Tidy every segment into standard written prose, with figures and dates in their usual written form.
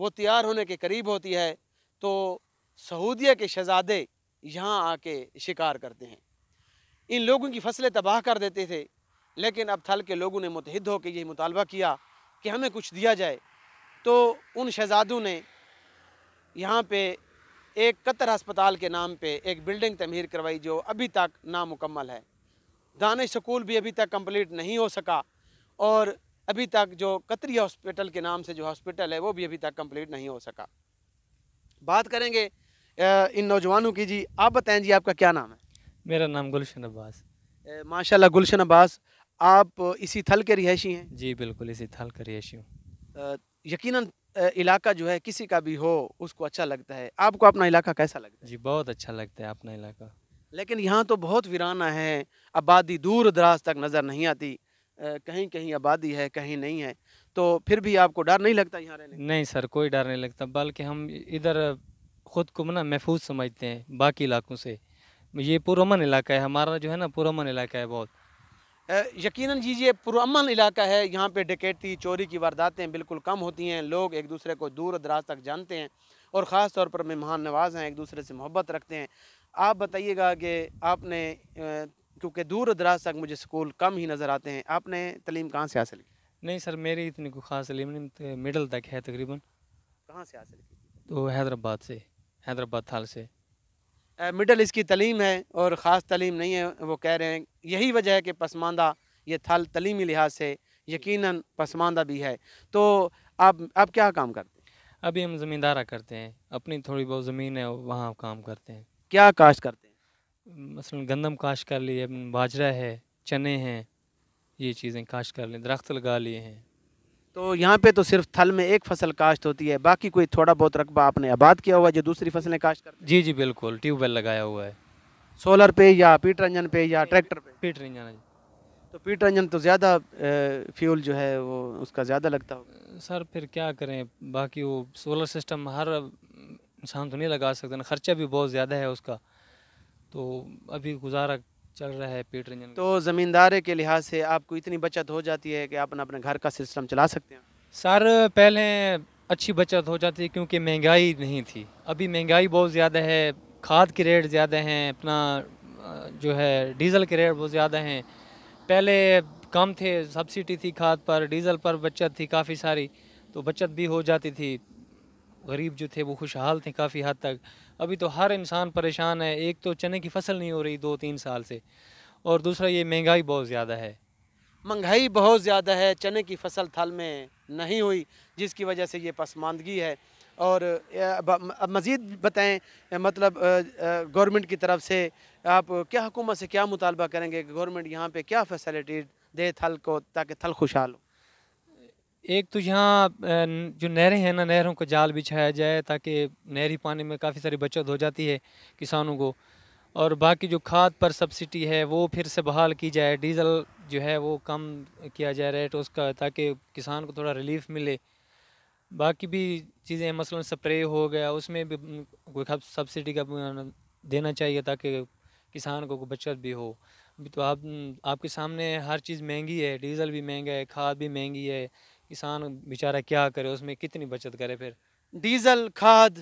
وہ تیار ہونے کے قریب ہوتی ہے تو سعودیہ کے شہزادے یہاں آ کے شکار کرتے ہیں. ان لوگوں کی فصلیں تباہ کر دیتے تھے، لیکن اب تھل کے لوگوں نے متحد ہو کے یہ مطالبہ کیا کہ ہمیں کچھ دیا جائے. تو ان شہزادوں نے یہاں پہ ایک قطر ہسپتال کے نام پہ ایک بلڈنگ تعمیر کروائی جو ابھی تک نامکمل ہے. دانش سکول بھی ابھی تک کمپلیٹ نہیں ہو سکا، اور ابھی تک جو قطری ہاسپٹل کے نام سے جو ہاسپٹل ہے وہ بھی ابھی تک کمپلیٹ نہیں ہو سکا. بات کریں گے ان نوجوانوں کی. جی آپ بتائیں جی، آپ کا کیا نام ہے؟ میرا نام گلشن عباس. ماشاءاللہ گلشن عباس، آپ اسی تھل کے رہائشی ہیں؟ جی بالکل اسی تھل کا رہائشی ہوں. یقیناً علاقہ جو ہے کسی کا بھی ہو اس کو اچھا لگتا ہے. آپ کو اپنا علاقہ کیسا لگتا ہے؟ جی بہت اچھا لگتا ہے اپنا علاقہ. لیکن یہاں تو بہت ویرانہ ہے، آبادی دور دراز تک نظر نہیں آتی، کہیں کہیں آبادی ہے کہیں نہیں ہے. تو پھر بھی آپ کو ڈر نہیں لگتا یہاں رہنے کا؟ نہیں سر، کوئی ڈر نہیں لگتا، بلکہ ہم ادھر خود کو نا محفوظ سمجھتے ہیں باقی علاقوں سے. یہ پرامن علاقہ ہے ہمارا، جو ہے نا پرامن علاقہ ہے بہت. یقیناً جی یہ پرامن علاقہ ہے. یہاں پہ ڈکیتی چوری کی وارداتیں بالکل کم ہوتی ہیں. لوگ ایک دوسرے کو دور دراز تک جانتے ہیں، اور خاص طور پر مہمان نواز ہیں، ایک دوسرے سے محبت رکھتے ہیں. آپ بتائیے گا کہ آپ نے کیونکہ دور دراز تک مجھے سکول کم ہی نظر آتے ہیں، آپ نے تعلیم کہاں سے حاصل کی؟ نہیں سر، میری اتنی کوئی خاص علم نہیں، مڈل تک ہے تقریباً. کہاں سے حاصل کی؟ تو حیدرآباد سے، حیدرآباد تھال سے. مڈل اس کی تعلیم ہے اور خاص تعلیم نہیں ہے. وہ کہہ رہے ہیں یہی وجہ ہے کہ پسماندہ یہ تھل تعلیمی لحاظ سے یقیناً پسماندہ بھی ہے. تو آپ کیا کام کرتے ہیں؟ ابھی ہم زمیندارہ کرتے ہیں، اپنی تھوڑی بہت زمین ہے وہاں کام کرتے ہیں. کیا کاشت کرتے ہیں؟ مثلا گندم کاشت کر لیے، باجرہ ہے، چنے ہیں، یہ چیزیں کاشت کر لیں، درخت لگا لیے ہیں. تو یہاں پہ تو صرف تھل میں ایک فصل کاشت ہوتی ہے، باقی کوئی تھوڑا بہت رقبہ آپ نے آباد کیا ہوا ہے جو دوسری فصلیں کاشت کرتے ہیں؟ جی جی بالکل، ٹیوب ویل لگایا ہوا ہے. سولر پہ یا پیٹر انجن پہ یا ٹریکٹر پہ؟ پیٹ نہیں جانا جی. تو پیٹر انجن تو زیادہ فیول جو ہے وہ اس کا زیادہ لگتا ہوگا. سر پھر کیا کریں، باقی وہ سولر سسٹم ہر انسان تو نہیں لگا سکتا نا، خرچہ بھی بہت زیادہ ہے اس کا، تو ابھی گزارا چل رہا ہے پیٹر انجن. تو زمیندارے کے لحاظ سے آپ کو اتنی بچت ہو جاتی ہے کہ آپ اپنے گھر کا سسٹم چلا سکتے ہیں؟ سر پہلے اچھی بچت ہو جاتی ہے کیونکہ مہنگائی نہیں تھی. ابھی مہنگائی بہت زیادہ ہے، کھاد کے ریٹ زیادہ ہیں، اپنا جو ہے ڈیزل کے ریٹ بہت زیادہ ہیں. پہلے کم تھے، سبسڈی تھی کھاد پر، ڈیزل پر بچت تھی کافی ساری، تو بچت بھی ہو جاتی تھی. غریب جو تھے وہ خوشحال تھے کافی حد تک. ابھی تو ہر انسان پریشان ہے. ایک تو چنے کی فصل نہیں ہو رہی 2-3 سال سے، اور دوسرا یہ مہنگائی بہت زیادہ ہے. مہنگائی بہت زیادہ ہے، چنے کی فصل تھل میں نہیں ہوئی جس کی وجہ سے یہ پسماندگی ہے. اور مزید بتائیں، مطلب گورنمنٹ کی طرف سے آپ کیا حکومت سے کیا مطالبہ کریں گے کہ گورنمنٹ یہاں پہ کیا فیسلٹی دے تھل کو تاکہ تھل خوشحال ہو؟ ایک تو یہاں جو نہریں ہیں نا، نہروں کو جال بچھایا جائے تاکہ نہری پانی میں کافی ساری بچت ہو جاتی ہے کسانوں کو. اور باقی جو کھاد پر سبسڈی ہے وہ پھر سے بحال کی جائے. ڈیزل جو ہے وہ کم کیا جائے ریٹ اس کا، تاکہ کسان کو تھوڑا ریلیف ملے. باقی بھی چیزیں مثلا سپرے ہو گیا، اس میں بھی کوئی سبسڈی کا دینا چاہیے تاکہ کسان کو بچت بھی ہو. ابھی تو آپ کے سامنے ہر چیز مہنگی ہے، ڈیزل بھی مہنگا ہے، کھاد بھی مہنگی ہے. کسان بیچارہ کیا کرے، اس میں کتنی بچت کرے پھر. ڈیزل کھاد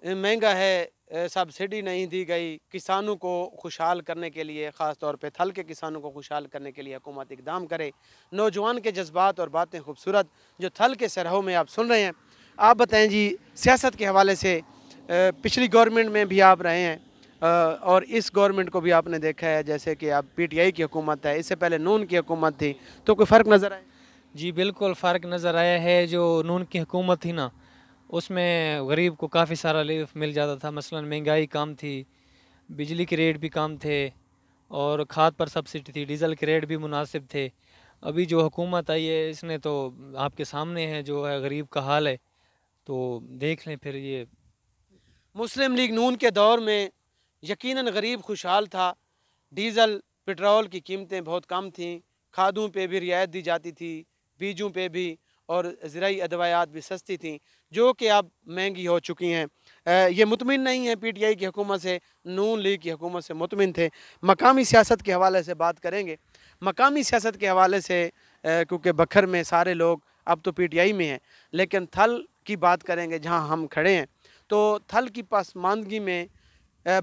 مہنگا ہے، سبسڈی نہیں دی گئی. کسانوں کو خوشحال کرنے کے لیے، خاص طور پہ تھل کے کسانوں کو خوشحال کرنے کے لیے حکومت اقدام کرے. نوجوان کے جذبات اور باتیں خوبصورت جو تھل کے سرحوں میں آپ سن رہے ہیں. آپ بتائیں جی، سیاست کے حوالے سے پچھلی گورنمنٹ میں بھی آپ رہے ہیں اور اس گورنمنٹ کو بھی آپ نے دیکھا ہے، جیسے کہ اب پی ٹی آئی کی حکومت ہے، اس سے پہلے نون کی حکومت تھی، تو کوئی فرق نظر آئے؟ جی بالکل فرق نظر آیا ہے. جو نون کی حکومت تھی نا، اس میں غریب کو کافی سارا ریلیف مل جاتا تھا. مثلا مہنگائی کم تھی، بجلی کے ریٹ بھی کم تھے، اور کھاد پر سبسڈی تھی، ڈیزل کے ریٹ بھی مناسب تھے. ابھی جو حکومت آئی ہے اس نے تو آپ کے سامنے ہے جو ہے غریب کا حال ہے، تو دیکھ لیں پھر. یہ مسلم لیگ نون کے دور میں یقیناً غریب خوشحال تھا. ڈیزل پٹرول کی قیمتیں بہت کم تھیں، کھادوں پہ بھی رعایت دی جاتی تھی، بیجوں پہ بھی، اور زرعی ادویات بھی سستی تھیں جو کہ اب مہنگی ہو چکی ہیں. یہ مطمئن نہیں ہے پی ٹی آئی کی حکومت سے، نون لیگ کی حکومت سے مطمئن تھے. مقامی سیاست کے حوالے سے بات کریں گے. مقامی سیاست کے حوالے سے کیونکہ بکھر میں سارے لوگ اب تو پی ٹی آئی میں ہیں، لیکن تھل کی بات کریں گے جہاں ہم کھڑے ہیں، تو تھل کی پسماندگی میں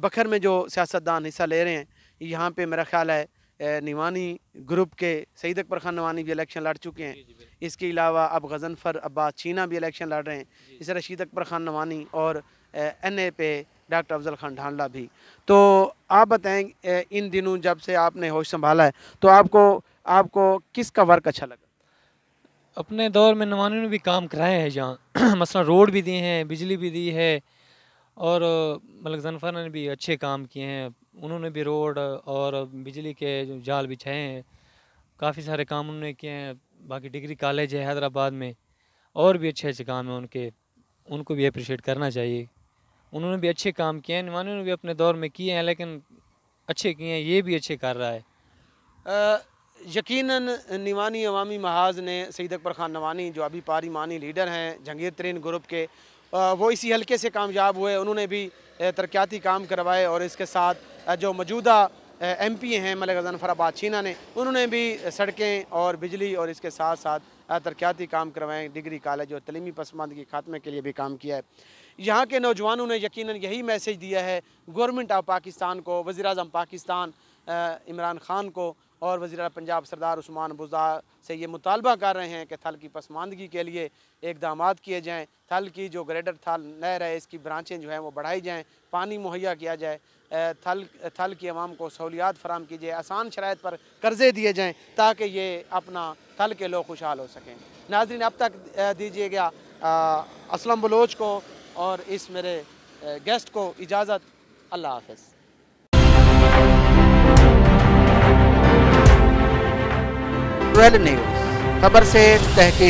بکھر میں جو سیاستدان حصہ لے رہے ہیں، یہاں پہ میرا خیال ہے نیوانی گروپ کے سعید اکبر خان نوانی بھی الیکشن لڑ چکے ہیں، اس کے علاوہ اب غضنفر عباس چینا بھی الیکشن لڑ رہے ہیں، اس رشید اکبر خان نوانی اور این اے پہ ڈاکٹر افضل خان ڈھانڈلہ بھی۔ تو آپ بتائیں ان دنوں جب سے آپ نے ہوش سنبھالا ہے تو آپ کو کس کا ورک اچھا لگا؟ اپنے دور میں نوانیوں نے بھی کام کرائے ہیں جہاں مثلا روڈ بھی دیے ہیں، بجلی بھی دی ہے، اور ملک غضنفر نے بھی اچھے کام کیے ہیں، انہوں نے بھی روڈ اور بجلی کے جو جال بچھائے ہیں، کافی سارے کام انہوں نے کیے ہیں۔ باقی ڈگری کالج ہے حیدرآباد میں، اور بھی اچھے اچھے کام ہیں ان کو بھی اپریشیٹ کرنا چاہیے، انہوں نے بھی اچھے کام کیے ہیں، نوانیوں نے بھی اپنے دور میں کیے ہیں لیکن اچھے کیے ہیں، یہ بھی اچھے کر رہا ہے۔ یقیناً نیوانی عوامی محاذ نے سعید اکبر خان نوانی جو ابھی پارلیمانی لیڈر ہیں جہانگیر ترین گروپ کے، وہ اسی حلقے سے کامیاب ہوئے، انہوں نے بھی ترقیاتی کام کروائے، اور اس کے ساتھ جو موجودہ ایم پی ہیں ملک غضنفر عباس چینا نے، انہوں نے بھی سڑکیں اور بجلی اور اس کے ساتھ ساتھ ترقیاتی کام کروائے، ڈگری کالج اور تعلیمی پسماندگی خاتمے کے لیے بھی کام کیا ہے۔ یہاں کے نوجوانوں نے یقیناً یہی میسیج دیا ہے گورنمنٹ آف پاکستان کو، وزیر اعظم پاکستان عمران خان کو، اور وزیر اعظم پنجاب سردار عثمان بزدار سے یہ مطالبہ کر رہے ہیں کہ تھل کی پسماندگی کے لیے اقدامات کیے جائیں، تھل کی جو گریٹر تھل نہر ہے اس کی برانچیں جو ہیں وہ بڑھائی جائیں، پانی مہیا کیا جائے، تھل کی عوام کو سہولیات فراہم کی جائے، آسان شرائط پر قرضے دیے جائیں تاکہ یہ اپنا تھل کے لوگ خوشحال ہو سکیں۔ ناظرین، اب تک دیجیے گا اسلم بلوچ کو اور اس میرے گیسٹ کو اجازت۔ اللہ حافظ۔ نیوز خبر سے تحقیق۔